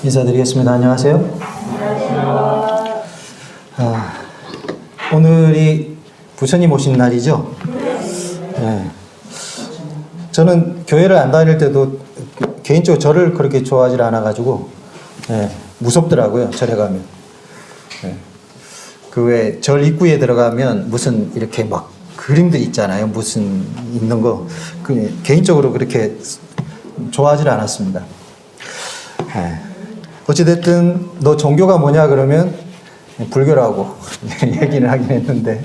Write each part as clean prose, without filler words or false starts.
인사드리겠습니다. 안녕하세요. 오늘이 부처님 오신 날이죠. 네. 저는 교회를 안 다닐 때도 개인적으로 절을 그렇게 좋아하지 않아가지고 무섭더라고요. 절에 가면. 그 왜 절 입구에 들어가면 무슨 이렇게 막 그림들 있잖아요. 무슨 있는 거. 개인적으로 그렇게 좋아하지 않았습니다. 어찌됐든 너 종교가 뭐냐 그러면 불교라고 얘기를 하긴 했는데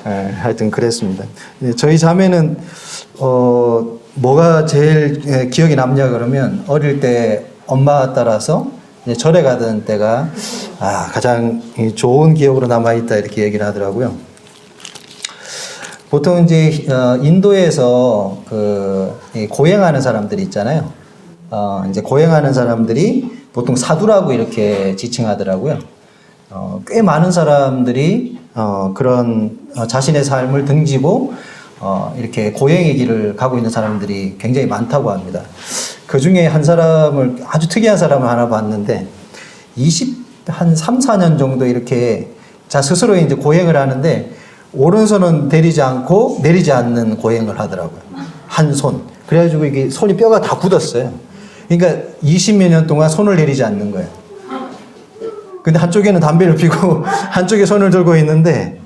하여튼 그랬습니다. 저희 자매는 뭐가 제일 기억에 남냐 그러면 어릴 때 엄마 따라서 절에 가던 때가 가장 좋은 기억으로 남아있다 이렇게 얘기를 하더라고요. 보통 이제 인도에서 고행하는 사람들이 있잖아요. 이제 고행하는 사람들이 보통 사두라고 이렇게 지칭하더라고요. 꽤 많은 사람들이 그런 자신의 삶을 등지고 이렇게 고행의 길을 가고 있는 사람들이 굉장히 많다고 합니다. 그 중에 한 사람을 아주 특이한 사람을 하나 봤는데 한 3, 4년 정도 이렇게 스스로 이제 고행을 하는데 오른손은 내리지 않고 내리지 않는 고행을 하더라고요. 한 손. 그래가지고 이게 손이 뼈가 다 굳었어요. 그러니까 20몇 년 동안 손을 내리지 않는 거예요. 근데 한쪽에는 담배를 피고 한쪽에 손을 들고 있는데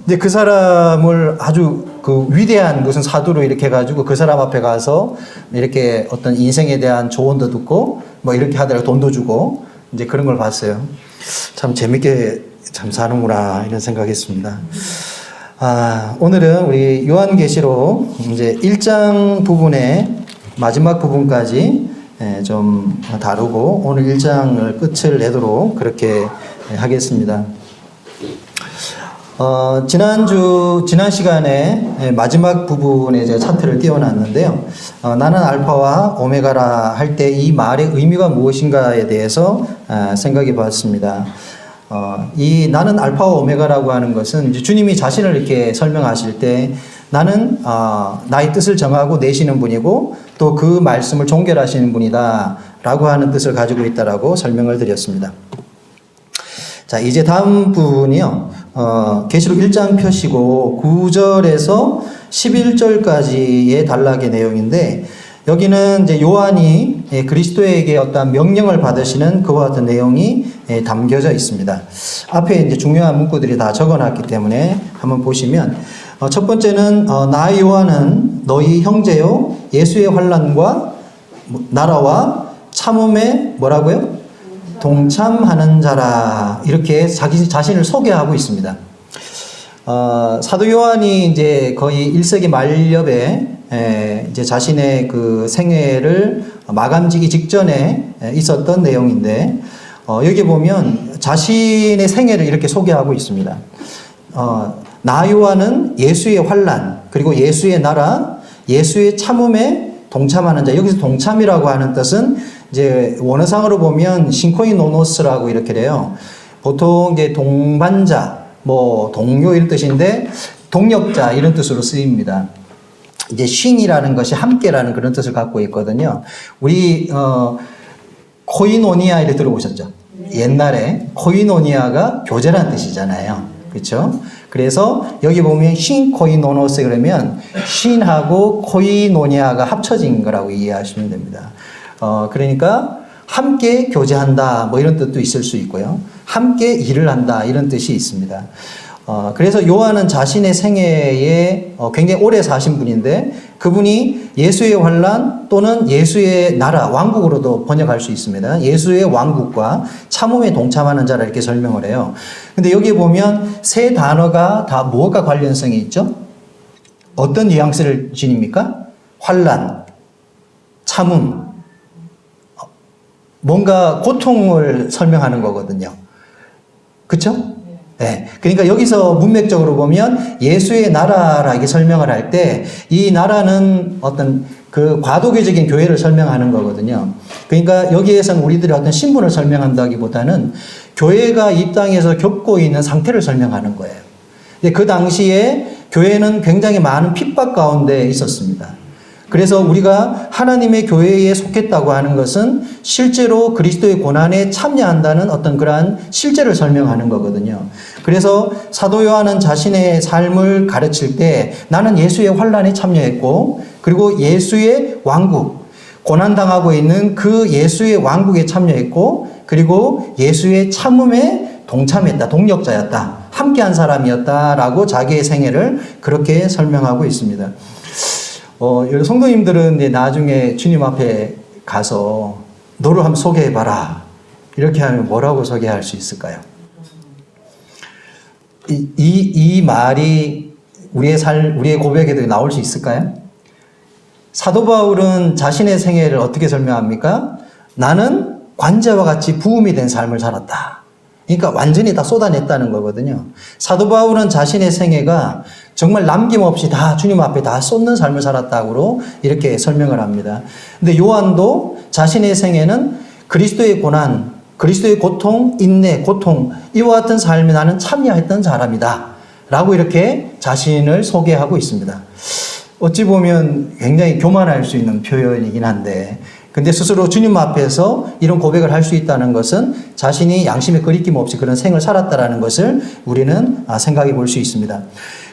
이제 그 사람을 아주 위대한 무슨 사두로 이렇게 해가지고 그 사람 앞에 가서 이렇게 어떤 인생에 대한 조언도 듣고 뭐 이렇게 하더라고요. 돈도 주고 이제 그런 걸 봤어요. 참 재밌게 참 사는구나 이런 생각했습니다. 오늘은 우리 요한계시록 이제 1장 부분의 마지막 부분까지 좀 다루고 오늘 1장을 끝을 내도록 그렇게 하겠습니다. 지난 시간에 마지막 부분에 제가 차트를 띄워놨는데요. 나는 알파와 오메가라 할 때 이 말의 의미가 무엇인가에 대해서 생각해 봤습니다. 이 나는 알파와 오메가라고 하는 것은 이제 주님이 자신을 이렇게 설명하실 때 나는 나의 뜻을 정하고 내시는 분이고 또 그 말씀을 종결하시는 분이다 라고 하는 뜻을 가지고 있다라고 설명을 드렸습니다. 자, 이제 다음 부분이요. 계시록 1장 펴시고 9절에서 11절까지의 단락의 내용인데 여기는 이제 요한이 그리스도에게 어떤 명령을 받으시는 그와 같은 내용이 담겨져 있습니다. 앞에 이제 중요한 문구들이 다 적어놨기 때문에 한번 보시면 첫 번째는 나 요한은 너희 형제요 예수의 환난과 나라와 참음에 뭐라고요? 동참하는 자라 이렇게 자기 자신을 소개하고 있습니다. 사도 요한이 이제 거의 1세기 말엽에 이제 자신의 그 생애를 마감지기 직전에 있었던 내용인데 여기 보면 자신의 생애를 이렇게 소개하고 있습니다. 나 요한은 예수의 환난 그리고 예수의 나라 예수의 참음에 동참하는 자. 여기서 동참이라고 하는 뜻은 이제 원어상으로 보면 신코이노노스라고 이렇게 돼요. 보통 이제 동반자, 뭐 동료 이런 뜻인데 동역자 이런 뜻으로 쓰입니다. 이제 쉰이라는 것이 함께라는 그런 뜻을 갖고 있거든요. 우리 코이노니아 이렇게 들어보셨죠? 옛날에 코이노니아가 교제라는 뜻이잖아요. 그렇죠? 그래서 여기 보면 신코이노노스 그러면 신하고 코이노니아가 합쳐진 거라고 이해하시면 됩니다. 그러니까 함께 교제한다 뭐 이런 뜻도 있을 수 있고요. 함께 일을 한다 이런 뜻이 있습니다. 그래서 요한은 자신의 생애에 굉장히 오래 사신 분인데 그분이 예수의 환난 또는 예수의 나라 왕국으로도 번역할 수 있습니다. 예수의 왕국과 참음에 동참하는 자라 이렇게 설명을 해요. 근데 여기 보면 세 단어가 다 무엇과 관련성이 있죠? 어떤 뉘앙스를 지닙니까? 환난, 참음, 뭔가 고통을 설명하는 거거든요. 그렇죠? 네. 그러니까 여기서 문맥적으로 보면 예수의 나라라 이게 설명을 할 때 이 나라는 어떤 그 과도교적인 교회를 설명하는 거거든요. 그러니까 여기에서는 우리들의 어떤 신분을 설명한다기보다는 교회가 이 땅에서 겪고 있는 상태를 설명하는 거예요. 근데 그 당시에 교회는 굉장히 많은 핍박 가운데 있었습니다. 그래서 우리가 하나님의 교회에 속했다고 하는 것은 실제로 그리스도의 고난에 참여한다는 어떤 그러한 실제를 설명하는 거거든요. 그래서 사도 요한은 자신의 삶을 가르칠 때 나는 예수의 환난에 참여했고 그리고 예수의 왕국, 고난당하고 있는 그 예수의 왕국에 참여했고 그리고 예수의 참음에 동참했다, 동력자였다, 함께한 사람이었다라고 자기의 생애를 그렇게 설명하고 있습니다. 여기 성도님들은 이제 나중에 주님 앞에 가서 너를 한번 소개해봐라 이렇게 하면 뭐라고 소개할 수 있을까요? 이 말이 우리의 고백에도 나올 수 있을까요? 사도 바울은 자신의 생애를 어떻게 설명합니까? 나는 관자와 같이 부음이 된 삶을 살았다. 그러니까 완전히 다 쏟아냈다는 거거든요. 사도 바울은 자신의 생애가 정말 남김없이 다 주님 앞에 다 쏟는 삶을 살았다고 이렇게 설명을 합니다. 근데 요한도 자신의 생애는 그리스도의 고난, 그리스도의 고통, 인내, 고통 이와 같은 삶에 나는 참여했던 사람이다 라고 이렇게 자신을 소개하고 있습니다. 어찌 보면 굉장히 교만할 수 있는 표현이긴 한데 근데 스스로 주님 앞에서 이런 고백을 할 수 있다는 것은 자신이 양심에 거리낌 없이 그런 생을 살았다라는 것을 우리는 생각해 볼 수 있습니다.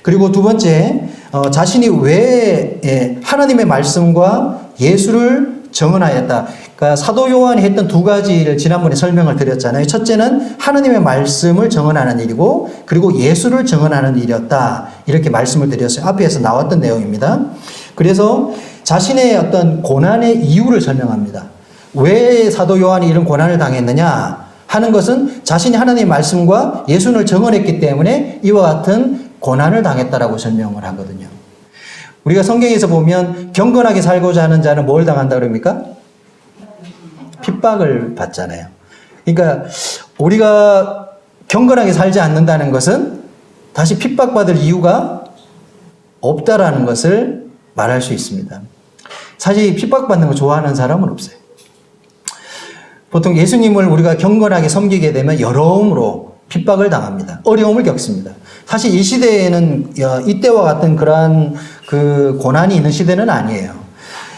그리고 두 번째, 자신이 왜 하나님의 말씀과 예수를 정언하였다. 그러니까 사도 요한이 했던 두 가지를 지난번에 설명을 드렸잖아요. 첫째는 하나님의 말씀을 정언하는 일이고 그리고 예수를 정언하는 일이었다. 이렇게 말씀을 드렸어요. 앞에서 나왔던 내용입니다. 그래서 자신의 어떤 고난의 이유를 설명합니다. 왜 사도 요한이 이런 고난을 당했느냐 하는 것은 자신이 하나님의 말씀과 예수를 정언했기 때문에 이와 같은 고난을 당했다라고 설명을 하거든요. 우리가 성경에서 보면 경건하게 살고자 하는 자는 뭘 당한다 그럽니까? 핍박을 받잖아요. 그러니까 우리가 경건하게 살지 않는다는 것은 다시 핍박받을 이유가 없다라는 것을 말할 수 있습니다. 사실 핍박받는 거 좋아하는 사람은 없어요. 보통 예수님을 우리가 경건하게 섬기게 되면 여러움으로 핍박을 당합니다. 어려움을 겪습니다. 사실 이 시대에는 이때와 같은 그러한 그 고난이 있는 시대는 아니에요.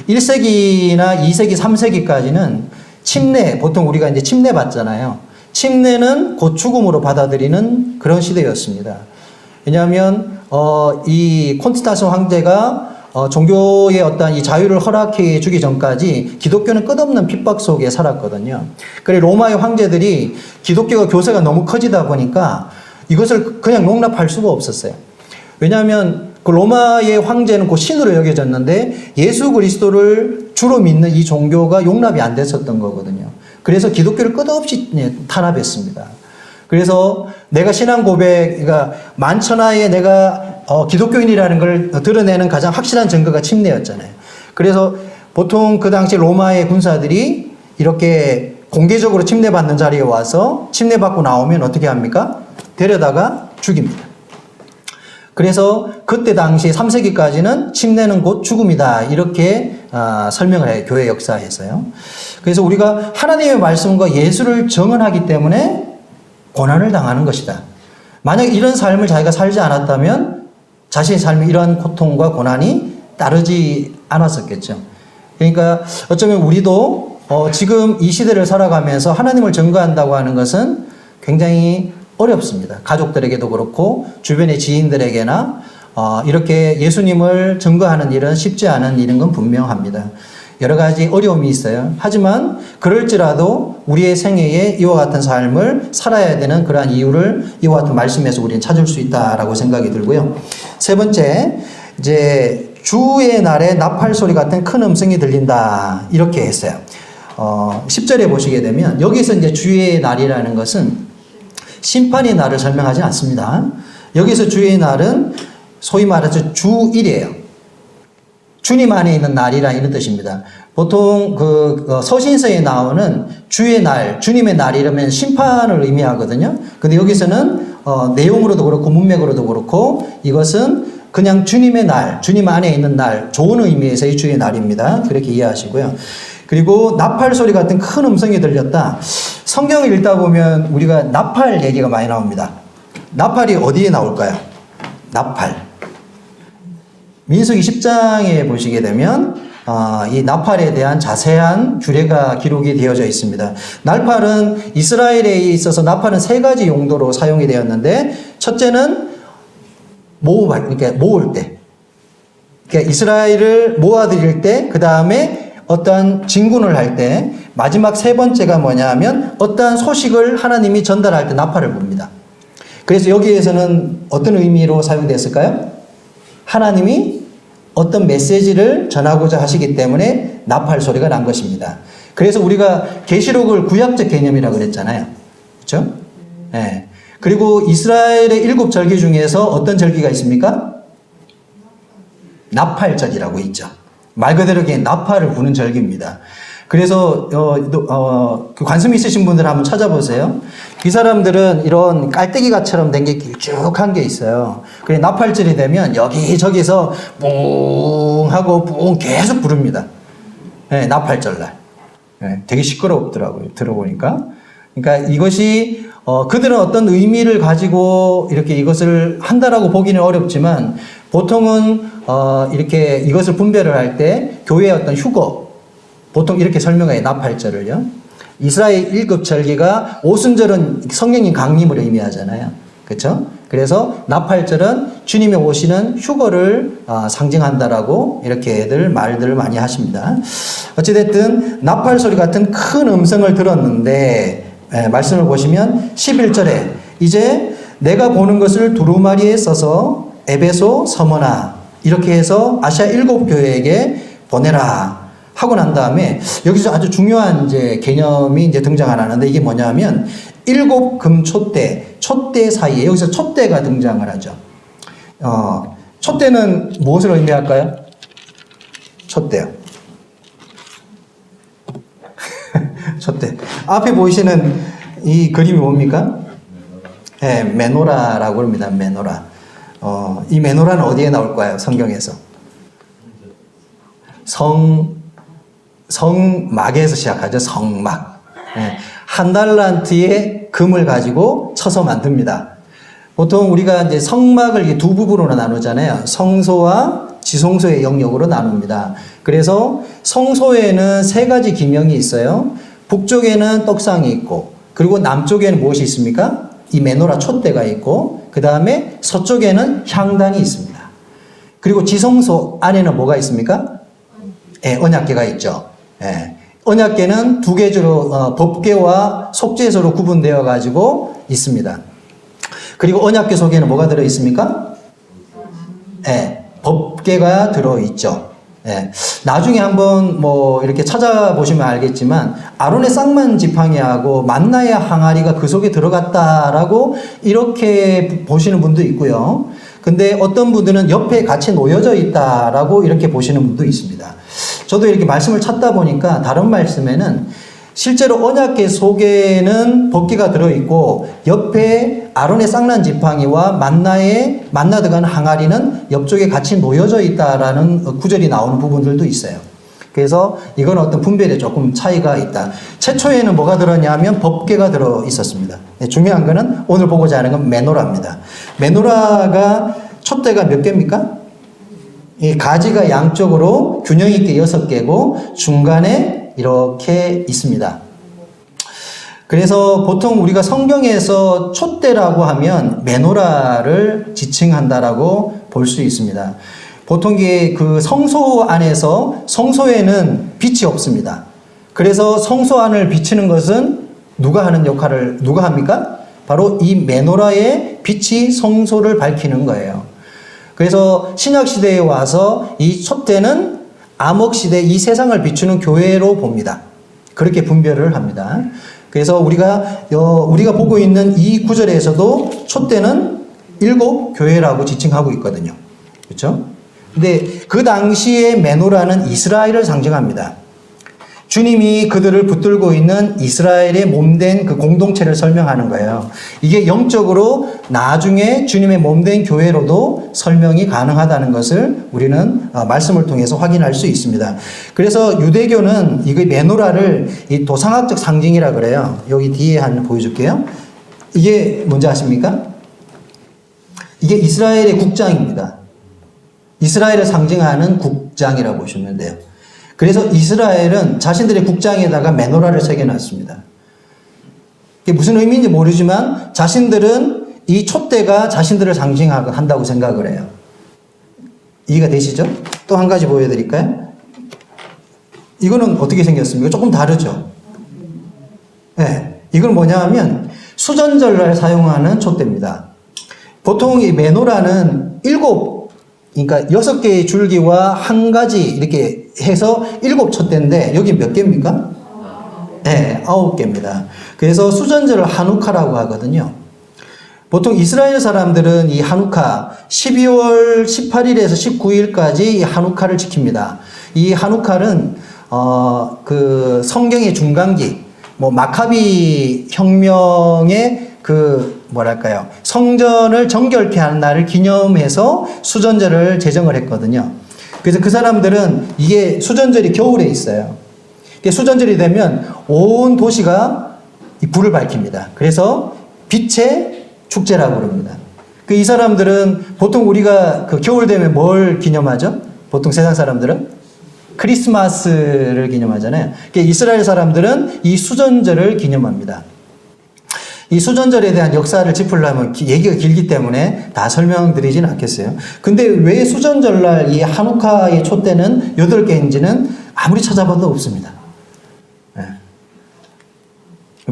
1세기나 2세기, 3세기까지는 침례, 보통 우리가 이제 침례 받잖아요. 침례는 곧 죽음으로 받아들이는 그런 시대였습니다. 왜냐하면 이 콘스탄스 황제가 종교의 어떤 이 자유를 허락해 주기 전까지 기독교는 끝없는 핍박 속에 살았거든요. 그래 로마의 황제들이 기독교가 교세가 너무 커지다 보니까 이것을 그냥 용납할 수가 없었어요. 왜냐하면 그 로마의 황제는 그 신으로 여겨졌는데 예수 그리스도를 주로 믿는 이 종교가 용납이 안 됐었던 거거든요. 그래서 기독교를 끝없이 탄압했습니다. 그래서 내가 신앙 고백, 그러니까 만천하에 내가 기독교인이라는 걸 드러내는 가장 확실한 증거가 침례였잖아요. 그래서 보통 그 당시 로마의 군사들이 이렇게 공개적으로 침례받는 자리에 와서 침례받고 나오면 어떻게 합니까? 데려다가 죽입니다. 그래서 그때 당시 3세기까지는 침례는 곧 죽음이다. 이렇게 설명을 해요. 교회 역사에서요. 그래서 우리가 하나님의 말씀과 예수를 정언하기 때문에 고난을 당하는 것이다. 만약 이런 삶을 자기가 살지 않았다면 자신의 삶에 이러한 고통과 고난이 따르지 않았었겠죠. 그러니까 어쩌면 우리도 지금 이 시대를 살아가면서 하나님을 증거한다고 하는 것은 굉장히 어렵습니다. 가족들에게도 그렇고 주변의 지인들에게나 이렇게 예수님을 증거하는 일은 쉽지 않은 일인 건 분명합니다. 여러 가지 어려움이 있어요. 하지만 그럴지라도 우리의 생애에 이와 같은 삶을 살아야 되는 그러한 이유를 이와 같은 말씀에서 우리는 찾을 수 있다라고 생각이 들고요. 세 번째, 이제 주의 날에 나팔 소리 같은 큰 음성이 들린다. 이렇게 했어요. 10절에 보시게 되면 여기서 이제 주의 날이라는 것은 심판의 날을 설명하지 않습니다. 여기서 주의 날은 소위 말해서 주일이에요. 주님 안에 있는 날이라 이런 뜻입니다. 보통 서신서에 나오는 주의 날, 주님의 날 이러면 심판을 의미하거든요. 근데 여기서는 내용으로도 그렇고 문맥으로도 그렇고 이것은 그냥 주님의 날, 주님 안에 있는 날, 좋은 의미에서의 주의 날입니다. 그렇게 이해하시고요. 그리고 나팔 소리 같은 큰 음성이 들렸다. 성경을 읽다 보면 우리가 나팔 얘기가 많이 나옵니다. 나팔이 어디에 나올까요? 나팔. 민수기 10장에 보시게 되면 이 나팔에 대한 자세한 규례가 기록이 되어져 있습니다. 나팔은 이스라엘에 있어서 나팔은 세 가지 용도로 사용이 되었는데, 첫째는 그러니까 모을 때, 그러니까 이스라엘을 모아들일 때, 그 다음에 어떠한 진군을 할 때, 마지막 세 번째가 뭐냐 하면 어떠한 소식을 하나님이 전달할 때 나팔을 붑니다. 그래서 여기에서는 어떤 의미로 사용되었을까요? 하나님이 어떤 메시지를 전하고자 하시기 때문에 나팔 소리가 난 것입니다. 그래서 우리가 계시록을 구약적 개념이라고 그랬잖아요. 그렇죠? 네. 그리고 이스라엘의 7 절기 중에서 어떤 절기가 있습니까? 나팔절이라고 있죠. 말 그대로 나팔을 부는 절기입니다. 그래서 그 관심 있으신 분들 한번 찾아보세요. 이 사람들은 이런 깔때기가처럼 된 게 길쭉한 게 있어요. 그래 나팔절이 되면 여기저기서 뿡 하고 뿡 계속 부릅니다. 네, 나팔절날. 네, 되게 시끄럽더라고요. 들어보니까. 그러니까 이것이 그들은 어떤 의미를 가지고 이렇게 이것을 한다라고 보기는 어렵지만, 보통은 이렇게 이것을 분별을 할 때 교회의 어떤 휴거, 보통 이렇게 설명해요. 나팔절을요. 이스라엘 1급 절기가, 오순절은 성령님 강림을 의미하잖아요. 그렇죠? 그래서 나팔절은 주님의 오시는 휴거를 상징한다라고 이렇게들 말들을 많이 하십니다. 어찌됐든 나팔 소리 같은 큰 음성을 들었는데, 말씀을 보시면 11절에 이제 내가 보는 것을 두루마리에 써서 에베소, 서머나 이렇게 해서 아시아 7 교회에게 보내라 하고 난 다음에, 여기서 아주 중요한 이제 개념이 이제 등장하는데, 이게 뭐냐면 7 금 촛대 사이에, 여기서 촛대가 등장을 하죠. 촛대는 무엇을 의미할까요? 촛대요. 촛대. 앞에 보이시는 이 그림이 뭡니까? 네, 메노라라고 합니다. 메노라. 이 메노라는 어디에 나올까요? 성경에서. 성막에서 시작하죠. 성막. 네, 한 달란트의 금을 가지고 쳐서 만듭니다. 보통 우리가 이제 성막을 두 부분으로 나누잖아요. 성소와 지성소의 영역으로 나눕니다. 그래서 성소에는 3가지 기명이 있어요. 북쪽에는 떡상이 있고, 그리고 남쪽에는 무엇이 있습니까? 이 메노라 촛대가 있고, 그 다음에 서쪽에는 향단이 있습니다. 그리고 지성소 안에는 뭐가 있습니까? 언약궤가 있죠. 언약궤는 2개주로 법궤와 속죄소로 구분되어 가지고 있습니다. 그리고 언약궤 속에는 뭐가 들어 있습니까? 법궤가 들어 있죠. 나중에 한번 뭐 이렇게 찾아보시면 알겠지만, 아론의 쌍만 지팡이하고 만나의 항아리가 그 속에 들어갔다라고 이렇게 보시는 분도 있고요. 근데 어떤 분들은 옆에 같이 놓여져 있다라고 이렇게 보시는 분도 있습니다. 저도 이렇게 말씀을 찾다 보니까 다른 말씀에는 실제로 언약궤 속에는 법궤가 들어있고, 옆에 아론의 쌍난 지팡이와 만나 들어가는 항아리는 옆쪽에 같이 놓여져 있다라는 구절이 나오는 부분들도 있어요. 그래서 이건 어떤 분별에 조금 차이가 있다. 최초에는 뭐가 들었냐면 법궤가 들어 있었습니다. 중요한 거는 오늘 보고자 하는 건 메노라입니다. 메노라가 촛대가 몇 개입니까? 이 가지가 양쪽으로 균형 있게 6개고 중간에 이렇게 있습니다. 그래서 보통 우리가 성경에서 촛대라고 하면 메노라를 지칭한다라고 볼 수 있습니다. 보통 그 성소 안에서, 성소에는 빛이 없습니다. 그래서 성소 안을 비추는 것은 누가 합니까? 바로 이 메노라의 빛이 성소를 밝히는 거예요. 그래서 신약시대에 와서 이 촛대는 암흑시대 이 세상을 비추는 교회로 봅니다. 그렇게 분별을 합니다. 그래서 우리가 보고 있는 이 구절에서도 촛대는 7 교회라고 지칭하고 있거든요. 그렇죠? 근데 그 당시에 메노라는 이스라엘을 상징합니다. 주님이 그들을 붙들고 있는 이스라엘의 몸된 그 공동체를 설명하는 거예요. 이게 영적으로 나중에 주님의 몸된 교회로도 설명이 가능하다는 것을 우리는 말씀을 통해서 확인할 수 있습니다. 그래서 유대교는 이 메노라를 이 도상학적 상징이라 그래요. 여기 뒤에 한번 보여줄게요. 이게 뭔지 아십니까? 이게 이스라엘의 국장입니다. 이스라엘을 상징하는 국장이라고 보시면 돼요. 그래서 이스라엘은 자신들의 국장에다가 메노라를 새겨놨습니다. 그게 무슨 의미인지 모르지만 자신들은 이 촛대가 자신들을 상징한다고 생각을 해요. 이해가 되시죠? 또 한 가지 보여드릴까요? 이거는 어떻게 생겼습니까? 조금 다르죠? 네. 이건 뭐냐 하면 수전절날 사용하는 촛대입니다. 보통 이 메노라는 그러니까 6개의 줄기와 한 가지 이렇게 해서 7 촛대인데 여기 몇 개입니까? 네, 9개입니다. 그래서 수전절을 하누카라고 하거든요. 보통 이스라엘 사람들은 이 하누카 12월 18일에서 19일까지 이 하누카를 지킵니다. 이 하누카는 그 성경의 중간기, 마카비 혁명의 뭐랄까요, 성전을 정결케 하는 날을 기념해서 수전절을 제정을 했거든요. 그래서 그 사람들은 이게 수전절이 겨울에 있어요. 수전절이 되면 온 도시가 이 불을 밝힙니다. 그래서 빛의 축제라고 그럽니다. 이 사람들은 보통 우리가 그 겨울 되면 뭘 기념하죠? 보통 세상 사람들은 크리스마스를 기념하잖아요. 이스라엘 사람들은 이 수전절을 기념합니다. 이 수전절에 대한 역사를 짚으려면 얘기가 길기 때문에 다 설명드리진 않겠어요. 근데 왜 수전절날 이 하누카의 촛대는 8개인지는 아무리 찾아봐도 없습니다. 네.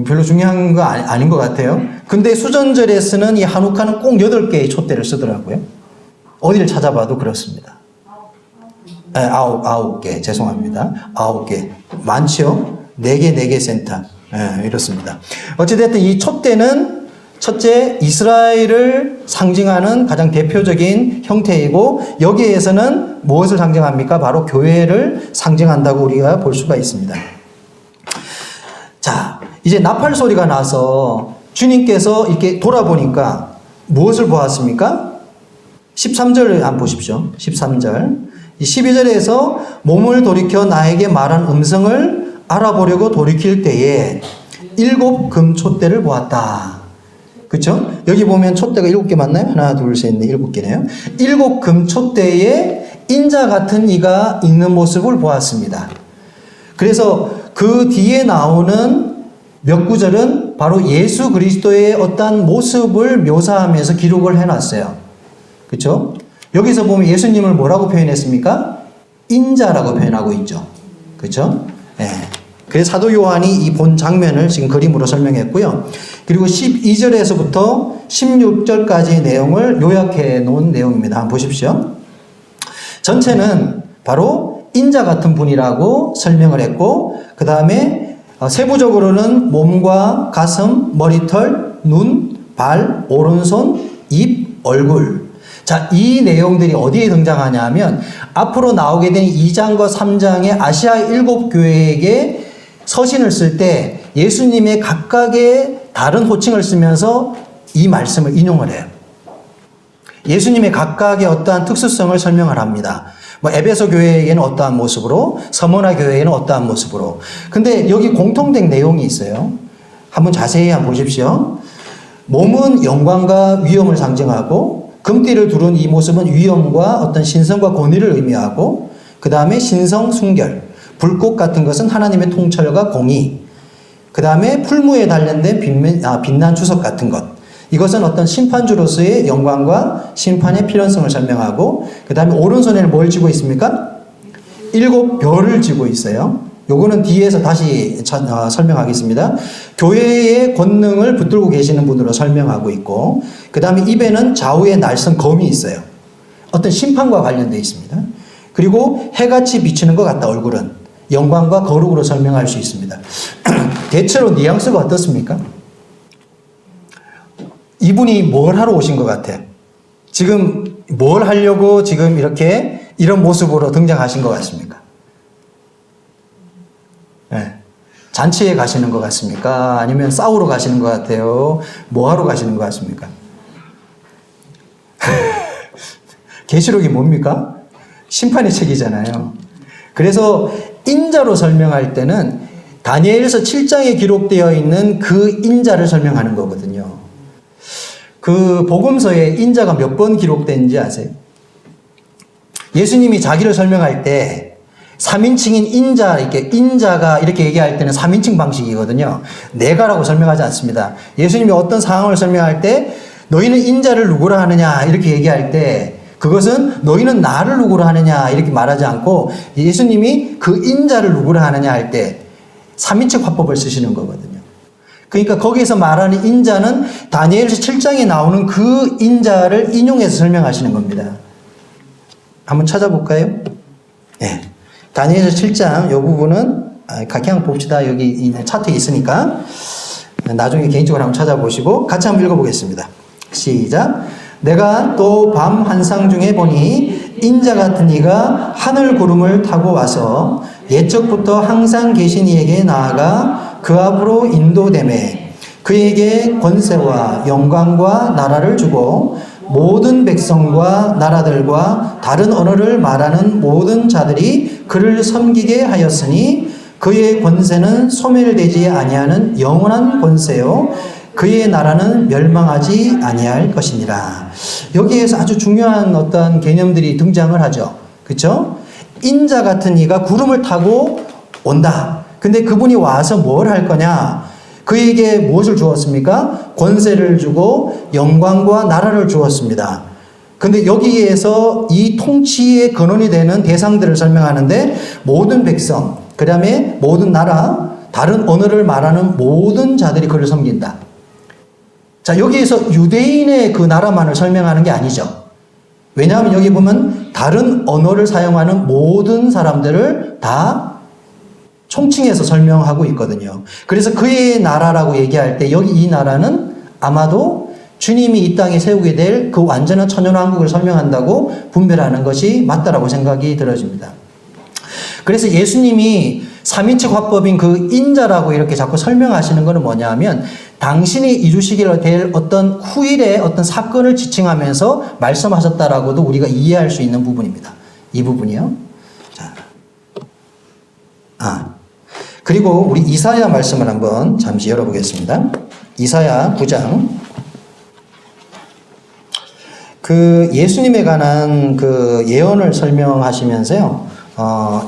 별로 중요한 거 아닌 것 같아요. 근데 수전절에 쓰는 이 하누카는 꼭 8개의 촛대를 쓰더라고요. 어디를 찾아봐도 그렇습니다. 네, 9개. 죄송합니다. 9개. 많죠? 4개 센터. 네, 이렇습니다. 어찌됐든 이 촛대는 첫째 이스라엘을 상징하는 가장 대표적인 형태이고 여기에서는 무엇을 상징합니까? 바로 교회를 상징한다고 우리가 볼 수가 있습니다. 자, 이제 나팔 소리가 나서 주님께서 이렇게 돌아보니까 무엇을 보았습니까? 13절을 한번 보십시오. 13절. 12절에서 몸을 돌이켜 나에게 말한 음성을 알아보려고 돌이킬 때에 7 금촛대를 보았다. 그렇죠? 여기 보면 촛대가 7개 맞나요? 하나, 둘, 셋, 넷, 7개네요. 7 금촛대에 인자 같은 이가 있는 모습을 보았습니다. 그래서 그 뒤에 나오는 몇 구절은 바로 예수 그리스도의 어떤 모습을 묘사하면서 기록을 해놨어요. 그렇죠? 여기서 보면 예수님을 뭐라고 표현했습니까? 인자라고 표현하고 있죠. 그렇죠? 네. 그래서 사도 요한이 이 본 장면을 지금 그림으로 설명했고요. 그리고 12절에서부터 16절까지의 내용을 요약해 놓은 내용입니다. 한번 보십시오. 전체는 바로 인자 같은 분이라고 설명을 했고, 그 다음에 세부적으로는 몸과 가슴, 머리털, 눈, 발, 오른손, 입, 얼굴. 자, 이 내용들이 어디에 등장하냐 하면 앞으로 나오게 된 2장과 3장의 아시아 7교회에게 서신을 쓸 때 예수님의 각각의 다른 호칭을 쓰면서 이 말씀을 인용을 해요. 예수님의 각각의 어떠한 특수성을 설명을 합니다. 에베소 교회에게는 어떠한 모습으로, 서머나 교회에는 어떠한 모습으로. 근데 여기 공통된 내용이 있어요. 한번 자세히 한번 보십시오. 몸은 영광과 위엄을 상징하고 금띠를 두른 이 모습은 위엄과 어떤 신성과 권위를 의미하고, 그 다음에 신성, 순결, 불꽃 같은 것은 하나님의 통찰과 공의, 그 다음에 풀무에 단련된 빛난 주석 같은 것, 이것은 어떤 심판주로서의 영광과 심판의 필연성을 설명하고, 그 다음에 오른손에는 뭘 쥐고 있습니까? 7 별을 쥐고 있어요. 요거는 뒤에서 다시 설명하겠습니다. 교회의 권능을 붙들고 계시는 분으로 설명하고 있고, 그 다음에 입에는 좌우에 날선 검이 있어요. 어떤 심판과 관련되어 있습니다. 그리고 해같이 비치는 것 같다, 얼굴은. 영광과 거룩으로 설명할 수 있습니다. 대체로 뉘앙스가 어떻습니까? 이분이 뭘 하러 오신 것 같아? 지금 뭘 하려고 지금 이런 모습으로 등장하신 것 같습니까? 네. 잔치에 가시는 것 같습니까? 아니면 싸우러 가시는 것 같아요? 뭐 하러 가시는 것 같습니까? 계시록이 뭡니까? 심판의 책이잖아요. 그래서 인자로 설명할 때는 다니엘서 7장에 기록되어 있는 그 인자를 설명하는 거거든요. 그 복음서에 인자가 몇 번 기록된지 아세요? 예수님이 자기를 설명할 때 3인칭인 인자, 이렇게 인자가 이렇게 얘기할 때는 3인칭 방식이거든요. 내가라고 설명하지 않습니다. 예수님이 어떤 상황을 설명할 때 너희는 인자를 누구라 하느냐 이렇게 얘기할 때 그것은 너희는 나를 누구라 하느냐 이렇게 말하지 않고 예수님이 그 인자를 누구라 하느냐 할 때 3인칭 화법을 쓰시는 거거든요. 그러니까 거기에서 말하는 인자는 다니엘서 7장에 나오는 그 인자를 인용해서 설명하시는 겁니다. 한번 찾아볼까요? 네. 다니엘서 7장 이 부분은 각기 한번 봅시다. 여기 차트에 있으니까 나중에 개인적으로 한번 찾아보시고 같이 한번 읽어보겠습니다. 시작. 내가 또 밤 환상 중에 보니 인자 같은 이가 하늘 구름을 타고 와서 옛적부터 항상 계신 이에게 나아가 그 앞으로 인도되매 그에게 권세와 영광과 나라를 주고 모든 백성과 나라들과 다른 언어를 말하는 모든 자들이 그를 섬기게 하였으니 그의 권세는 소멸되지 아니하는 영원한 권세요 그의 나라는 멸망하지 아니할 것이니라. 여기에서 아주 중요한 어떤 개념들이 등장을 하죠. 그렇죠? 인자 같은 이가 구름을 타고 온다. 근데 그분이 와서 뭘 할 거냐? 그에게 무엇을 주었습니까? 권세를 주고 영광과 나라를 주었습니다. 근데 여기에서 이 통치의 근원이 되는 대상들을 설명하는데 모든 백성, 그 다음에 모든 나라, 다른 언어를 말하는 모든 자들이 그를 섬긴다. 자, 여기에서 유대인의 그 나라만을 설명하는 게 아니죠. 왜냐하면 여기 보면 다른 언어를 사용하는 모든 사람들을 다 총칭해서 설명하고 있거든요. 그래서 그의 나라라고 얘기할 때 여기 이 나라는 아마도 주님이 이 땅에 세우게 될 그 완전한 천년왕국을 설명한다고 분별하는 것이 맞다라고 생각이 들어집니다. 그래서 예수님이 3인칭 화법인 그 인자라고 이렇게 자꾸 설명하시는 것은 뭐냐 하면 당신이 이루시게 될 어떤 후일의 어떤 사건을 지칭하면서 말씀하셨다라고도 우리가 이해할 수 있는 부분입니다. 이 부분이요. 자. 그리고 우리 이사야 말씀을 한번 잠시 열어보겠습니다. 이사야 9장. 그 예수님에 관한 그 예언을 설명하시면서요,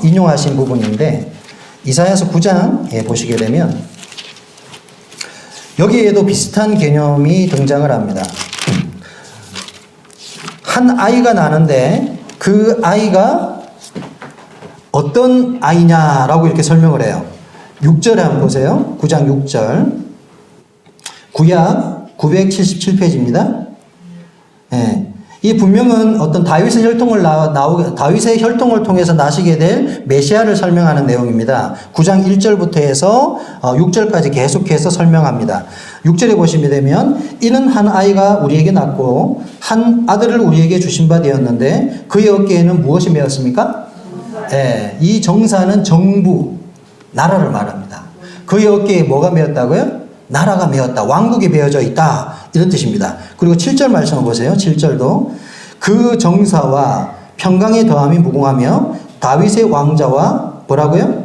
인용하신 부분인데, 이사야서 9장 보시게 되면, 여기에도 비슷한 개념이 등장을 합니다. 한 아이가 나는데, 그 아이가 어떤 아이냐라고 이렇게 설명을 해요. 6절에 한번 보세요. 9장 6절. 구약 977페이지입니다. 예. 이 분명은 어떤 다윗의 혈통을 통해서 나시게 될 메시아를 설명하는 내용입니다. 9장 1절부터 해서 6절까지 계속해서 설명합니다. 6절에 보시게 되면 이는 한 아이가 우리에게 낳고 한 아들을 우리에게 주신 바 되었는데 그의 어깨에는 무엇이 메었습니까? 예, 이 정사는 정부, 나라를 말합니다. 그의 어깨에 뭐가 메었다고요? 나라가 메었다. 왕국이 메어져 있다. 이런 뜻입니다. 그리고 7절 말씀을 보세요. 7절도 그 정사와 평강의 더함이 무궁하며 다윗의 왕자와 뭐라고요?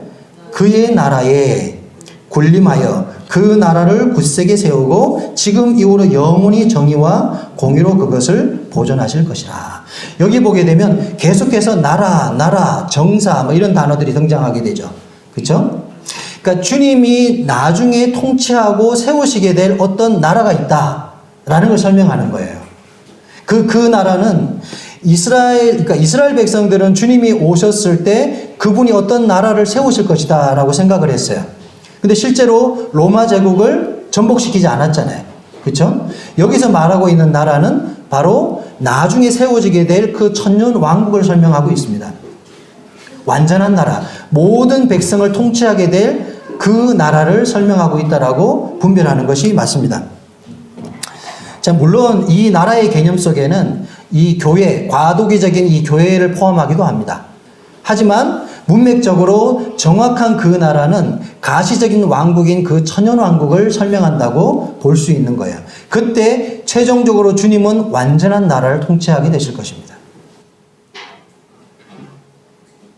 그의 나라에 군림하여 그 나라를 굳세게 세우고 지금 이후로 영원히 정의와 공의로 그것을 보존하실 것이라. 여기 보게 되면 계속해서 나라, 정사 뭐 이런 단어들이 등장하게 되죠. 그렇죠? 그러니까 주님이 나중에 통치하고 세우시게 될 어떤 나라가 있다라는 걸 설명하는 거예요. 그 나라는 그러니까 이스라엘 백성들은 주님이 오셨을 때 그분이 어떤 나라를 세우실 것이다라고 생각을 했어요. 근데 실제로 로마 제국을 전복시키지 않았잖아요. 그렇죠? 여기서 말하고 있는 나라는 바로 나중에 세워지게 될 그 천년 왕국을 설명하고 있습니다. 완전한 나라, 모든 백성을 통치하게 될 그 나라를 설명하고 있다라고 분별하는 것이 맞습니다. 자, 물론 이 나라의 개념 속에는 이 교회, 과도기적인 이 교회를 포함하기도 합니다. 하지만 문맥적으로 정확한 그 나라는 가시적인 왕국인 그 천년 왕국을 설명한다고 볼 수 있는 거예요. 그때 최종적으로 주님은 완전한 나라를 통치하게 되실 것입니다.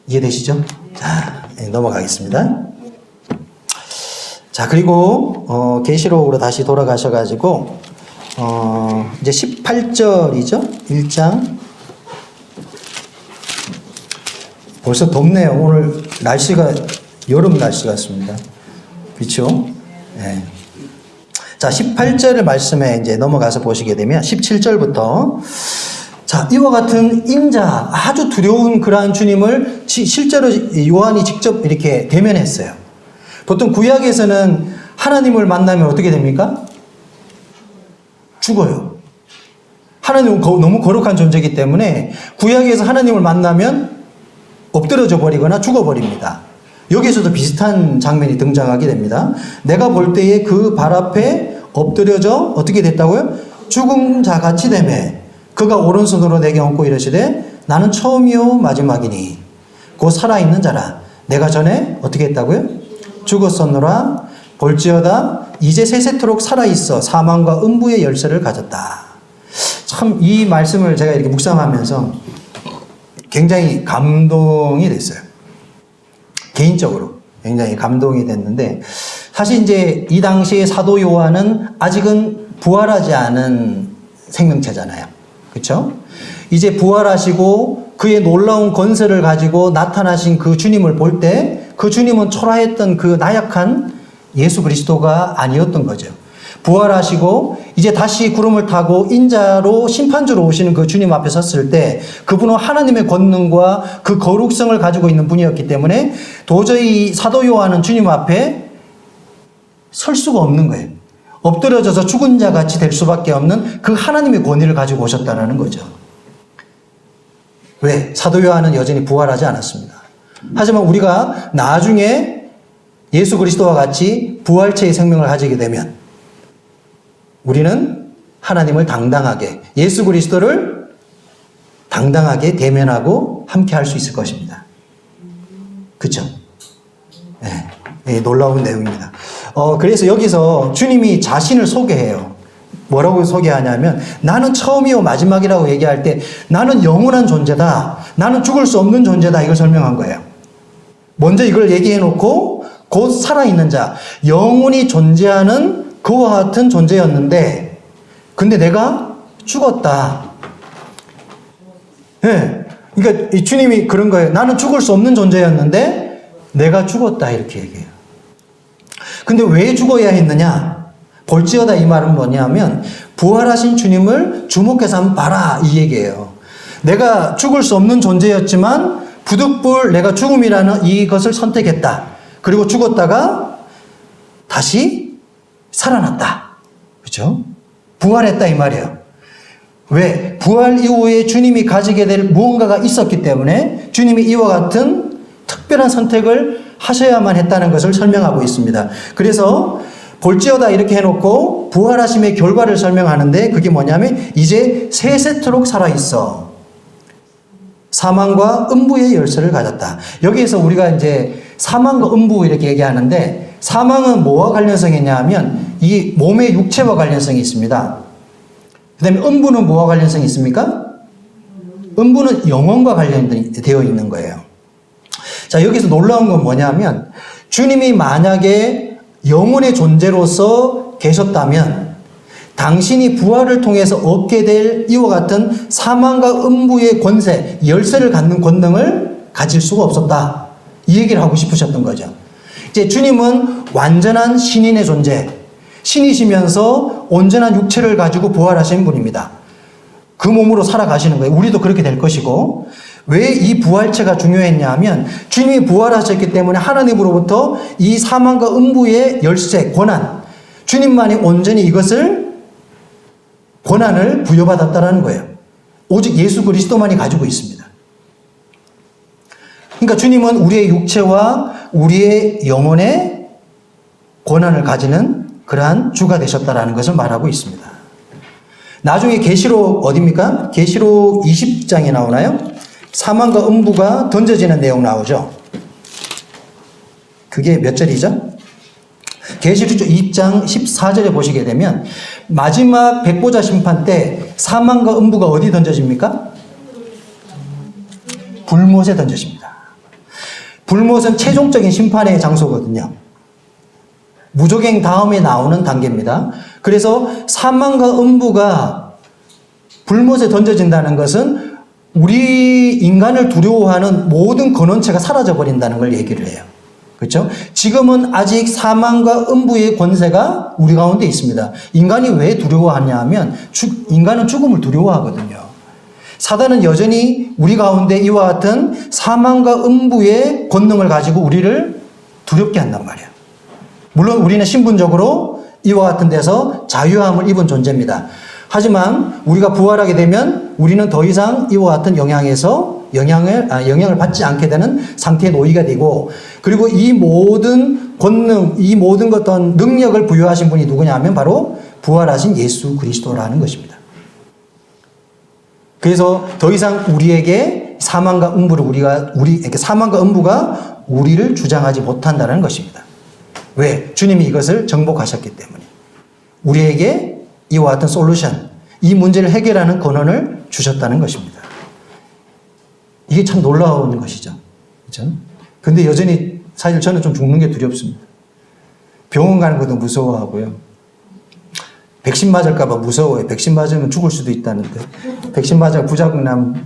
이해되시죠? 자, 넘어가겠습니다. 자, 그리고 계시록으로 다시 돌아가셔가지고 이제 18절이죠. 1장 벌써 덥네요. 오늘 날씨가 여름 날씨 같습니다. 그렇죠? 네. 자, 18절 말씀에 이제 넘어가서 보시게 되면 17절부터 자, 이와 같은 인자 아주 두려운 그러한 주님을 실제로 요한이 직접 이렇게 대면했어요. 보통 구약에서는 하나님을 만나면 어떻게 됩니까? 죽어요. 하나님은 너무 거룩한 존재이기 때문에 구약에서 하나님을 만나면 엎드려져 버리거나 죽어버립니다. 여기에서도 비슷한 장면이 등장하게 됩니다. 내가 볼 때에 그 발 앞에 엎드려져 어떻게 됐다고요? 죽은 자 같이 되매 그가 오른손으로 내게 얹고 이르시되 나는 처음이요 마지막이니 곧 살아있는 자라. 내가 전에 어떻게 했다고요? 죽었었노라. 볼지어다 이제 세세토록 살아있어 사망과 음부의 열쇠를 가졌다. 참 이 말씀을 제가 이렇게 묵상하면서 굉장히 감동이 됐어요. 개인적으로 굉장히 감동이 됐는데 사실 이제 이 당시에 사도 요한은 아직은 부활하지 않은 생명체잖아요. 그렇죠? 이제 부활하시고 그의 놀라운 권세를 가지고 나타나신 그 주님을 볼 때 그 주님은 초라했던 그 나약한 예수 그리스도가 아니었던 거죠. 부활하시고 이제 다시 구름을 타고 인자로 심판주로 오시는 그 주님 앞에 섰을 때 그분은 하나님의 권능과 그 거룩성을 가지고 있는 분이었기 때문에 도저히 사도 요한은 주님 앞에 설 수가 없는 거예요. 엎드려져서 죽은 자 같이 될 수밖에 없는 그 하나님의 권위를 가지고 오셨다는 거죠. 왜? 사도 요한은 여전히 부활하지 않았습니다. 하지만 우리가 나중에 예수 그리스도와 같이 부활체의 생명을 가지게 되면 우리는 하나님을 당당하게 예수 그리스도를 당당하게 대면하고 함께 할 수 있을 것입니다. 그렇죠? 네, 네, 놀라운 내용입니다. 그래서 여기서 주님이 자신을 소개해요. 뭐라고 소개하냐면 나는 처음이요 마지막이라고 얘기할 때 나는 영원한 존재다. 나는 죽을 수 없는 존재다. 이걸 설명한 거예요. 먼저 이걸 얘기해 놓고 곧 살아있는 자, 영원히 존재하는 그와 같은 존재였는데 근데 내가 죽었다. 네. 그러니까 이 주님이 그런 거예요. 나는 죽을 수 없는 존재였는데 내가 죽었다 이렇게 얘기해요. 근데 왜 죽어야 했느냐? 볼지어다 이 말은 뭐냐면 부활하신 주님을 주목해서 한번 봐라 이 얘기예요. 내가 죽을 수 없는 존재였지만 부득불 내가 죽음이라는 이것을 선택했다. 그리고 죽었다가 다시 살아났다. 그렇죠? 부활했다 이 말이에요. 왜? 부활 이후에 주님이 가지게 될 무언가가 있었기 때문에 주님이 이와 같은 특별한 선택을 하셔야만 했다는 것을 설명하고 있습니다. 그래서 볼지어다 이렇게 해놓고 부활하심의 결과를 설명하는데 그게 뭐냐면 이제 세세토록 살아있어. 사망과 음부의 열쇠를 가졌다. 여기에서 우리가 이제 사망과 음부 이렇게 얘기하는데 사망은 뭐와 관련성이 있냐 하면 이 몸의 육체와 관련성이 있습니다. 그 다음에 음부는 뭐와 관련성이 있습니까? 음부는 영혼과 관련되어 있는 거예요. 자, 여기서 놀라운 건 뭐냐면 주님이 만약에 영혼의 존재로서 계셨다면 당신이 부활을 통해서 얻게 될 이와 같은 사망과 음부의 권세, 열쇠를 갖는 권능을 가질 수가 없었다. 이 얘기를 하고 싶으셨던 거죠. 이제 주님은 완전한 신인의 존재, 신이시면서 온전한 육체를 가지고 부활하신 분입니다. 그 몸으로 살아가시는 거예요. 우리도 그렇게 될 것이고 왜 이 부활체가 중요했냐 하면 주님이 부활하셨기 때문에 하나님으로부터 이 사망과 음부의 열쇠, 권한, 주님만이 온전히 이것을 권한을 부여받았다는 거예요. 오직 예수 그리스도만이 가지고 있습니다. 그러니까 주님은 우리의 육체와 우리의 영혼의 권한을 가지는 그러한 주가 되셨다라는 것을 말하고 있습니다. 나중에 계시록 어디입니까? 계시록 20장에 나오나요? 사망과 음부가 던져지는 내용 나오죠. 그게 몇 절이죠? 계시록 2장 14절에 보시게 되면 마지막 백보자 심판 때 사망과 음부가 어디 던져집니까? 불못에 던져집니다. 불못은 최종적인 심판의 장소거든요. 무조갱 다음에 나오는 단계입니다. 그래서 사망과 음부가 불못에 던져진다는 것은 우리 인간을 두려워하는 모든 근원체가 사라져버린다는 걸 얘기를 해요. 그렇죠? 지금은 아직 사망과 음부의 권세가 우리 가운데 있습니다. 인간이 왜 두려워하냐 하면 인간은 죽음을 두려워하거든요. 사단은 여전히 우리 가운데 이와 같은 사망과 음부의 권능을 가지고 우리를 두렵게 한단 말이에요. 물론 우리는 신분적으로 이와 같은 데서 자유함을 입은 존재입니다. 하지만 우리가 부활하게 되면 우리는 더 이상 이와 같은 영향을 받지 않게 되는 상태에 놓이게 되고, 그리고 이 모든 권능, 이 모든 어떤 능력을 부여하신 분이 누구냐 하면 바로 부활하신 예수 그리스도라는 것입니다. 그래서 더 이상 우리에게 사망과 음부가 우리를 주장하지 못한다는 것입니다. 왜? 주님이 이것을 정복하셨기 때문에. 우리에게 이와 같은 솔루션, 이 문제를 해결하는 권한을 주셨다는 것입니다. 이게 참 놀라운 것이죠. 그렇죠? 근데 여전히 사실 저는 좀 죽는 게 두렵습니다. 병원 가는 것도 무서워하고요. 백신 맞을까 봐 무서워요. 백신 맞으면 죽을 수도 있다는데. 백신 맞아 부작용 나면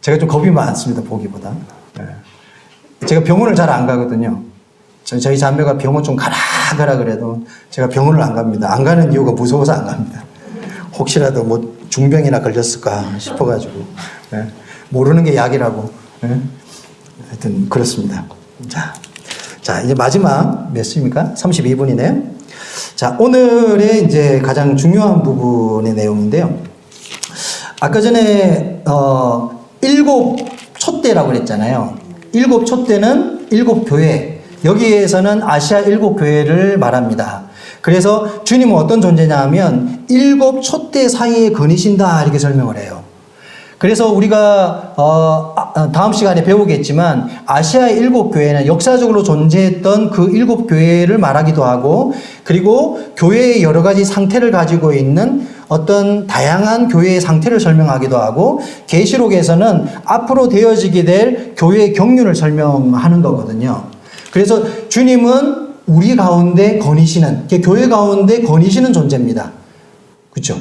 제가 좀 겁이 많습니다. 보기보다. 제가 병원을 잘 안 가거든요. 저희 자매가 병원 좀 가라 그래도 제가 병원을 안 갑니다. 안 가는 이유가 무서워서 안 갑니다. 혹시라도 뭐 중병이나 걸렸을까 싶어가지고. 모르는 게 약이라고. 하여튼 그렇습니다. 자, 이제 마지막 몇 시입니까? 32분이네요. 자, 오늘의 이제 가장 중요한 부분의 내용인데요. 아까 전에 7 촛대라고 그랬잖아요. 7 촛대는 7 교회. 여기에서는 아시아 7 교회를 말합니다. 그래서 주님은 어떤 존재냐 하면 7 촛대 사이에 거니신다 이렇게 설명을 해요. 그래서 우리가 다음 시간에 배우겠지만 아시아의 7 교회는 역사적으로 존재했던 그 7 교회를 말하기도 하고, 그리고 교회의 여러 가지 상태를 가지고 있는 어떤 다양한 교회의 상태를 설명하기도 하고, 계시록에서는 앞으로 되어지게 될 교회의 경륜을 설명하는 거거든요. 그래서 주님은 우리 가운데 거니시는, 교회 가운데 거니시는 존재입니다. 그렇죠?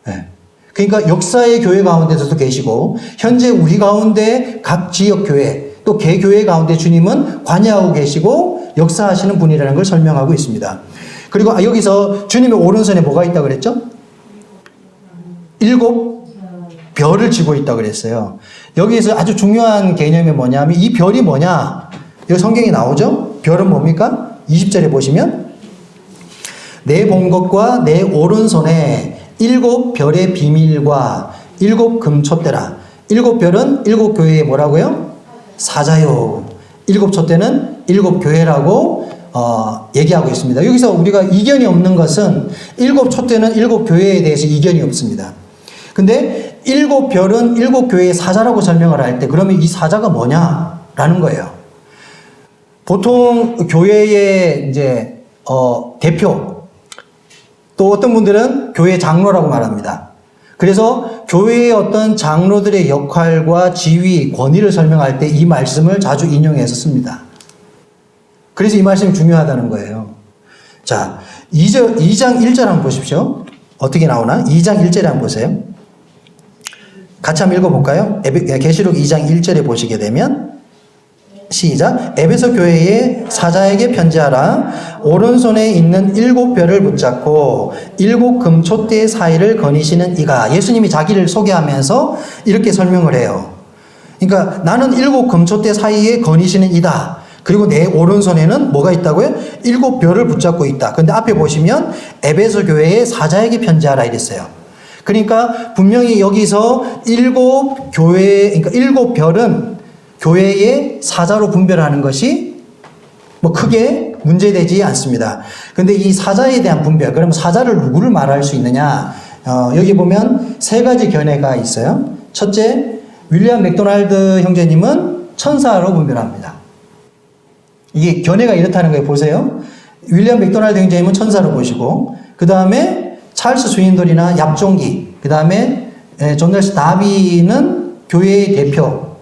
네. 그러니까 역사의 교회 가운데서도 계시고, 현재 우리 가운데 각 지역 교회, 또 개교회 가운데 주님은 관여하고 계시고 역사하시는 분이라는 걸 설명하고 있습니다. 그리고 여기서 주님의 오른손에 뭐가 있다고 그랬죠? 7 별을 쥐고 있다고 그랬어요. 여기에서 아주 중요한 개념이 뭐냐면, 이 별이 뭐냐? 여기 성경에 나오죠? 별은 뭡니까? 20절에 보시면 내 본 것과 내 오른손에 7 별의 비밀과 7 금촛대라. 7 별은 7 교회의 뭐라고요? 사자요. 7 촛대는 7 교회라고 얘기하고 있습니다. 여기서 우리가 이견이 없는 것은 7 촛대는 7 교회에 대해서 이견이 없습니다. 근데 7 별은 7 교회의 사자라고 설명을 할 때, 그러면 이 사자가 뭐냐라는 거예요. 보통 교회의 이제 대표, 또 어떤 분들은 교회 장로라고 말합니다. 그래서 교회의 어떤 장로들의 역할과 지위, 권위를 설명할 때 이 말씀을 자주 인용해서 씁니다. 그래서 이 말씀이 중요하다는 거예요. 자, 2장 1절 한번 보십시오. 어떻게 나오나? 2장 1절에 한번 보세요. 같이 한번 읽어볼까요? 계시록 2장 1절에 보시게 되면, 시작. 에베소 교회의 사자에게 편지하라. 오른손에 있는 7 별을 붙잡고 7 금촛대 사이를 거니시는 이가. 예수님이 자기를 소개하면서 이렇게 설명을 해요. 그러니까 나는 7 금촛대 사이에 거니시는 이다. 그리고 내 오른손에는 뭐가 있다고요? 7 별을 붙잡고 있다. 근데 앞에 보시면 에베소 교회의 사자에게 편지하라 이랬어요. 그러니까 분명히 여기서 7 별은 교회의 사자로 분별하는 것이 뭐 크게 문제되지 않습니다. 근데 이 사자에 대한 분별, 그러면 사자를 누구를 말할 수 있느냐? 여기 보면 3가지 견해가 있어요. 첫째, 윌리엄 맥도날드 형제님은 천사로 분별합니다. 이게 견해가 이렇다는 거예요. 보세요. 윌리엄 맥도날드 형제님은 천사로 보시고, 그 다음에 찰스 스윈돌이나 얍종기, 그 다음에 존 넬스 다비는 교회의 대표,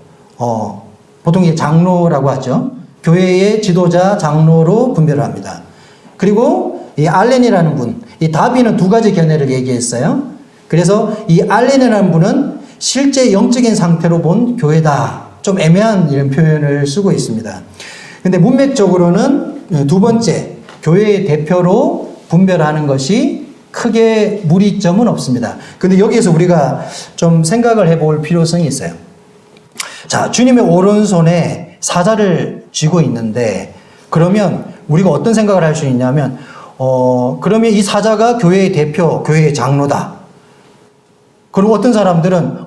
보통 이제 장로라고 하죠. 교회의 지도자, 장로로 분별을 합니다. 그리고 이 알렌이라는 분, 이 다비는 2가지 견해를 얘기했어요. 그래서 이 알렌이라는 분은 실제 영적인 상태로 본 교회다. 좀 애매한 이런 표현을 쓰고 있습니다. 근데 문맥적으로는 두 번째, 교회의 대표로 분별하는 것이 크게 무리점은 없습니다. 근데 여기에서 우리가 좀 생각을 해볼 필요성이 있어요. 자, 주님의 오른손에 사자를 쥐고 있는데, 그러면 우리가 어떤 생각을 할 수 있냐면, 그러면 이 사자가 교회의 대표, 교회의 장로다. 그리고 어떤 사람들은,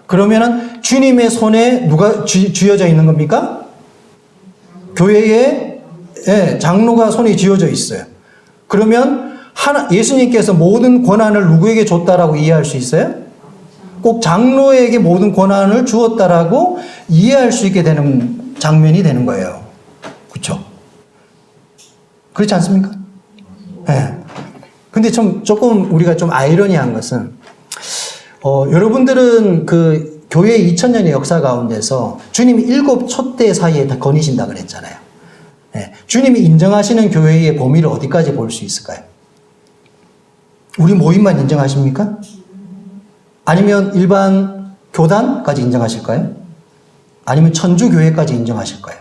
그러면은 주님의 손에 누가 쥐어져 있는 겁니까? 교회의 장로가 손에 쥐어져 있어요. 그러면 예수님께서 모든 권한을 누구에게 줬다라고 이해할 수 있어요? 꼭 장로에게 모든 권한을 주었다라고 이해할 수 있게 되는 장면이 되는 거예요. 그렇죠? 그렇지 않습니까? 네. 근데 조금 우리가 좀 아이러니한 것은, 여러분들은 그 교회 2000년의 역사 가운데서 주님이 7 촛대 사이에 다 거니신다 그랬잖아요. 네. 주님이 인정하시는 교회의 범위를 어디까지 볼 수 있을까요? 우리 모임만 인정하십니까? 아니면 일반 교단까지 인정하실까요? 아니면 천주교회까지 인정하실까요?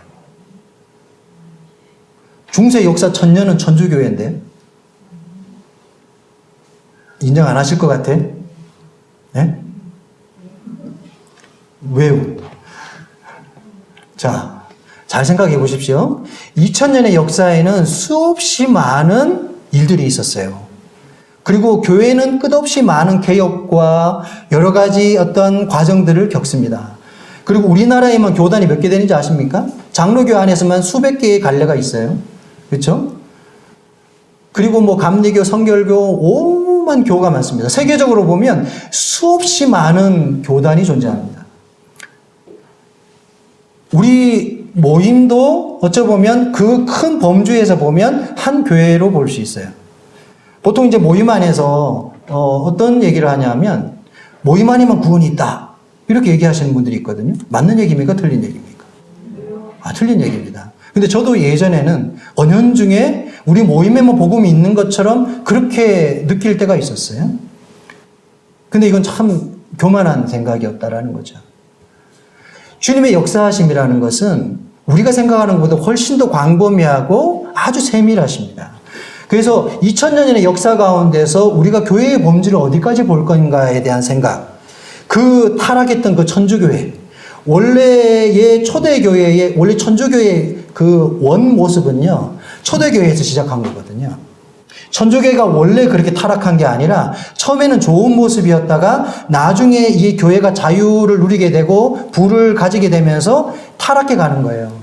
중세 역사 1000년은 천주교회인데 인정 안 하실 것 같아? 네? 왜요? 자, 잘 생각해 보십시오. 2000년의 역사에는 수없이 많은 일들이 있었어요. 그리고 교회는 끝없이 많은 개혁과 여러 가지 어떤 과정들을 겪습니다. 그리고 우리나라에만 교단이 몇 개 되는지 아십니까? 장로교 안에서만 수백 개의 갈래가 있어요. 그렇죠? 그리고 뭐 감리교, 성결교, 오만 교가 많습니다. 세계적으로 보면 수없이 많은 교단이 존재합니다. 우리 모임도 어쩌보면 그 큰 범주에서 보면 한 교회로 볼 수 있어요. 보통 이제 모임 안에서 어떤 얘기를 하냐면 모임 안에만 구원이 있다. 이렇게 얘기하시는 분들이 있거든요. 맞는 얘기입니까? 틀린 얘기입니까? 틀린 얘기입니다. 근데 저도 예전에는 은연중에 우리 모임에만 복음이 있는 것처럼 그렇게 느낄 때가 있었어요. 근데 이건 참 교만한 생각이었다라는 거죠. 주님의 역사하심이라는 것은 우리가 생각하는 것보다 훨씬 더 광범위하고 아주 세밀하십니다. 그래서 2000년의 역사 가운데서 우리가 교회의 범주를 어디까지 볼 건가에 대한 생각, 그 타락했던 그 천주교회, 원래의 초대교회의, 원래 천주교회의 그 원 모습은요, 초대교회에서 시작한 거거든요. 천주교회가 원래 그렇게 타락한 게 아니라 처음에는 좋은 모습이었다가 나중에 이 교회가 자유를 누리게 되고 부를 가지게 되면서 타락해 가는 거예요.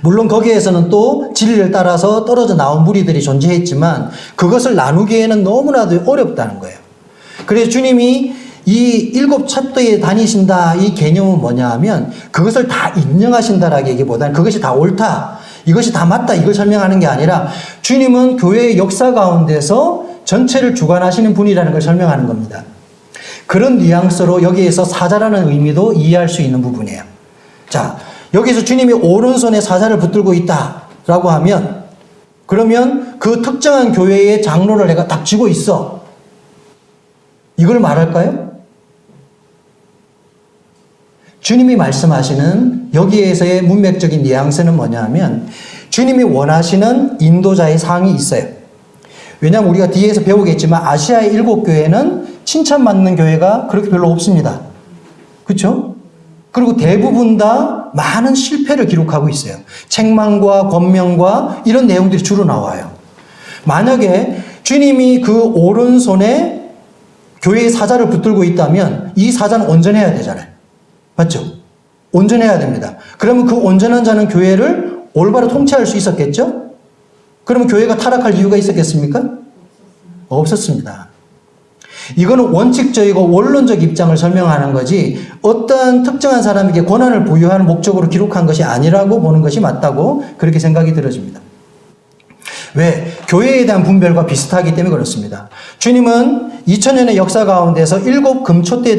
물론 거기에서는 또 진리를 따라서 떨어져 나온 무리들이 존재했지만 그것을 나누기에는 너무나도 어렵다는 거예요. 그래서 주님이 이 7 촛대에 다니신다 이 개념은 뭐냐 하면 그것을 다 인정하신다라기보다는 그것이 다 옳다, 이것이 다 맞다 이걸 설명하는 게 아니라 주님은 교회의 역사 가운데서 전체를 주관하시는 분이라는 걸 설명하는 겁니다. 그런 뉘앙스로 여기에서 사자라는 의미도 이해할 수 있는 부분이에요. 자, 여기서 주님이 오른손에 사자를 붙들고 있다라고 하면 그러면 그 특정한 교회의 장로를 내가 딱 쥐고 있어. 이걸 말할까요? 주님이 말씀하시는 여기에서의 문맥적인 뉘앙스는 뭐냐면 주님이 원하시는 인도자의 상이 있어요. 왜냐하면 우리가 뒤에서 배우겠지만 아시아의 7 교회는 칭찬받는 교회가 그렇게 별로 없습니다. 그렇죠? 그리고 대부분 다 많은 실패를 기록하고 있어요. 책망과 권명과 이런 내용들이 주로 나와요. 만약에 주님이 그 오른손에 교회의 사자를 붙들고 있다면 이 사자는 온전해야 되잖아요. 맞죠? 온전해야 됩니다. 그러면 그 온전한 자는 교회를 올바로 통치할 수 있었겠죠? 그러면 교회가 타락할 이유가 있었겠습니까? 없었습니다. 이거는 원칙적이고 원론적 입장을 설명하는 거지 어떠한 특정한 사람에게 권한을 부여하는 목적으로 기록한 것이 아니라고 보는 것이 맞다고 그렇게 생각이 들어집니다. 왜? 교회에 대한 분별과 비슷하기 때문에 그렇습니다. 주님은 2000년의 역사 가운데서 7 금촛대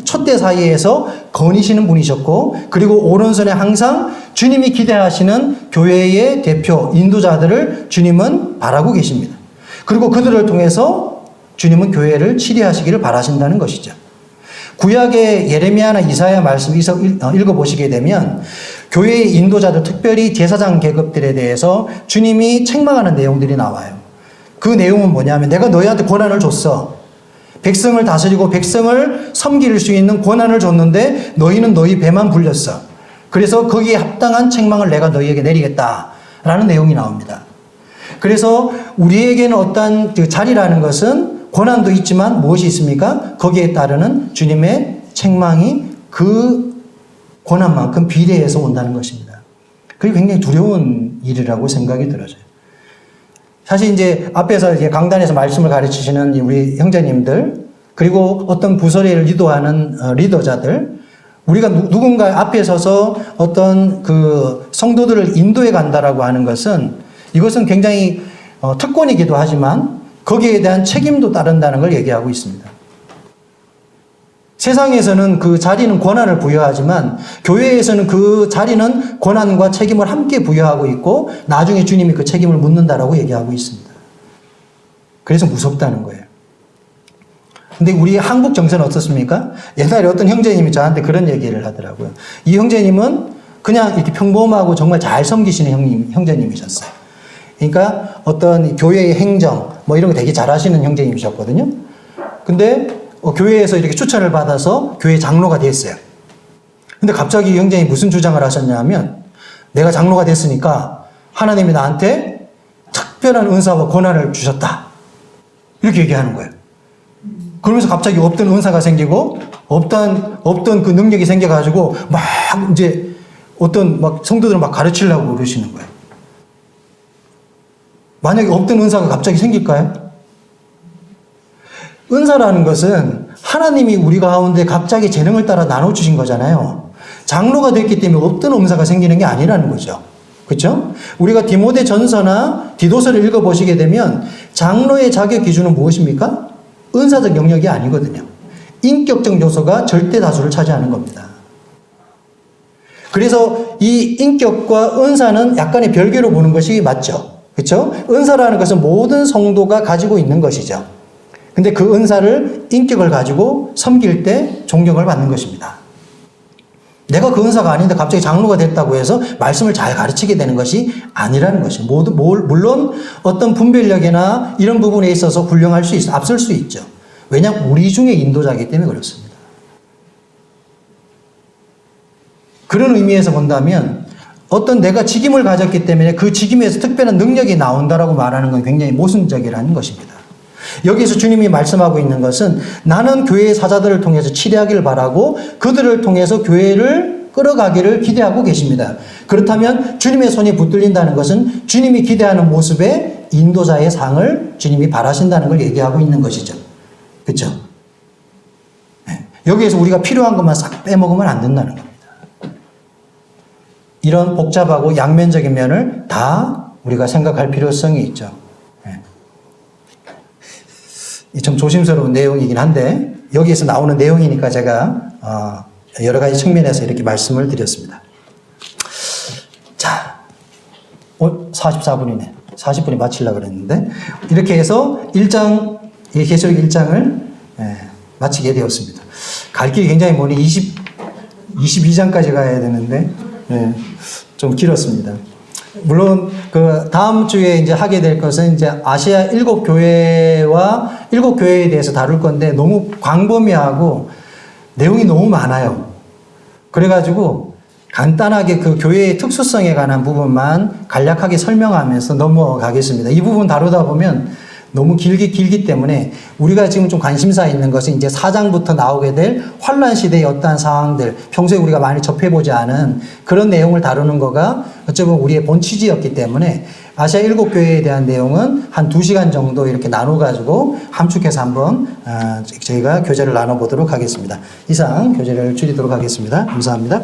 촛대 사이에서 거니시는 분이셨고 그리고 오른손에 항상 주님이 기대하시는 교회의 대표, 인도자들을 주님은 바라고 계십니다. 그리고 그들을 통해서 주님은 교회를 치리하시기를 바라신다는 것이죠. 구약의 예레미야나 이사야 말씀 읽어보시게 되면 교회의 인도자들, 특별히 제사장 계급들에 대해서 주님이 책망하는 내용들이 나와요. 그 내용은 뭐냐면 내가 너희한테 권한을 줬어. 백성을 다스리고 백성을 섬길 수 있는 권한을 줬는데 너희는 너희 배만 불렸어. 그래서 거기에 합당한 책망을 내가 너희에게 내리겠다라는 내용이 나옵니다. 그래서 우리에게는 어떠한 그 자리라는 것은 권한도 있지만 무엇이 있습니까? 거기에 따르는 주님의 책망이 그 권한만큼 비례해서 온다는 것입니다. 그게 굉장히 두려운 일이라고 생각이 들어져요. 사실 이제 앞에서 이제 강단에서 말씀을 가르치시는 우리 형제님들, 그리고 어떤 부서례를 리더하는 리더자들, 우리가 누군가 앞에 서서 어떤 그 성도들을 인도해 간다라고 하는 것은 이것은 굉장히 특권이기도 하지만 거기에 대한 책임도 따른다는 걸 얘기하고 있습니다. 세상에서는 그 자리는 권한을 부여하지만 교회에서는 그 자리는 권한과 책임을 함께 부여하고 있고 나중에 주님이 그 책임을 묻는다라고 얘기하고 있습니다. 그래서 무섭다는 거예요. 근데 우리 한국 정서는 어떻습니까? 옛날에 어떤 형제님이 저한테 그런 얘기를 하더라고요. 이 형제님은 그냥 이렇게 평범하고 정말 잘 섬기시는 형제님이셨어요. 그러니까 어떤 교회의 행정 뭐 이런 거 되게 잘하시는 형제님이셨거든요. 근데 교회에서 이렇게 추천을 받아서 교회 장로가 됐어요. 근데 갑자기 이 형제님이 무슨 주장을 하셨냐면 내가 장로가 됐으니까 하나님이 나한테 특별한 은사와 권한을 주셨다. 이렇게 얘기하는 거예요. 그러면서 갑자기 없던 은사가 생기고 없던 그 능력이 생겨가지고 막 이제 어떤 막 성도들을 막 가르치려고 그러시는 거예요. 만약에 없던 은사가 갑자기 생길까요? 은사라는 것은 하나님이 우리 가운데 각자의 재능을 따라 나눠주신 거잖아요. 장로가 됐기 때문에 없던 은사가 생기는 게 아니라는 거죠. 그렇죠? 우리가 디모데 전서나 디도서를 읽어보시게 되면 장로의 자격 기준은 무엇입니까? 은사적 영역이 아니거든요. 인격적 요소가 절대 다수를 차지하는 겁니다. 그래서 이 인격과 은사는 약간의 별개로 보는 것이 맞죠. 그렇죠? 은사라는 것은 모든 성도가 가지고 있는 것이죠. 근데 그 은사를 인격을 가지고 섬길 때 존경을 받는 것입니다. 내가 그 은사가 아닌데 갑자기 장로가 됐다고 해서 말씀을 잘 가르치게 되는 것이 아니라는 것이죠. 물론 어떤 분별력이나 이런 부분에 있어서 훌륭할 수 있어, 앞설 수 있죠. 왜냐하면 우리 중에 인도자이기 때문에 그렇습니다. 그런 의미에서 본다면 어떤 내가 직임을 가졌기 때문에 그 직임에서 특별한 능력이 나온다라고 말하는 건 굉장히 모순적이라는 것입니다. 여기서 주님이 말씀하고 있는 것은 나는 교회의 사자들을 통해서 치료하기를 바라고 그들을 통해서 교회를 끌어가기를 기대하고 계십니다. 그렇다면 주님의 손이 붙들린다는 것은 주님이 기대하는 모습의 인도자의 상을 주님이 바라신다는 걸 얘기하고 있는 것이죠. 그렇죠? 네. 여기에서 우리가 필요한 것만 싹 빼먹으면 안 된다는 겁니다. 이런 복잡하고 양면적인 면을 다 우리가 생각할 필요성이 있죠. 좀 조심스러운 내용이긴 한데 여기에서 나오는 내용이니까 제가 여러 가지 측면에서 이렇게 말씀을 드렸습니다. 자, 44분이네. 40분이 마치려고 그랬는데 이렇게 해서 1장, 계시록 1장을 마치게 되었습니다. 갈 길이 굉장히 머니 22장까지 가야 되는데 좀 길었습니다. 물론 그 다음 주에 이제 하게 될 것은 이제 아시아 7교회와 7교회에 대해서 다룰 건데 너무 광범위하고 내용이 너무 많아요. 그래가지고 간단하게 그 교회의 특수성에 관한 부분만 간략하게 설명하면서 넘어가겠습니다. 이 부분 다루다 보면 너무 길기 때문에 우리가 지금 좀 관심사 있는 것은 이제 4장부터 나오게 될 환란 시대의 어떠한 상황들, 평소에 우리가 많이 접해보지 않은 그런 내용을 다루는 거가 어쩌면 우리의 본 취지였기 때문에 아시아 7교회에 대한 내용은 한 2시간 정도 이렇게 나눠가지고 함축해서 한번 저희가 교제를 나눠보도록 하겠습니다. 이상 교제를 줄이도록 하겠습니다. 감사합니다.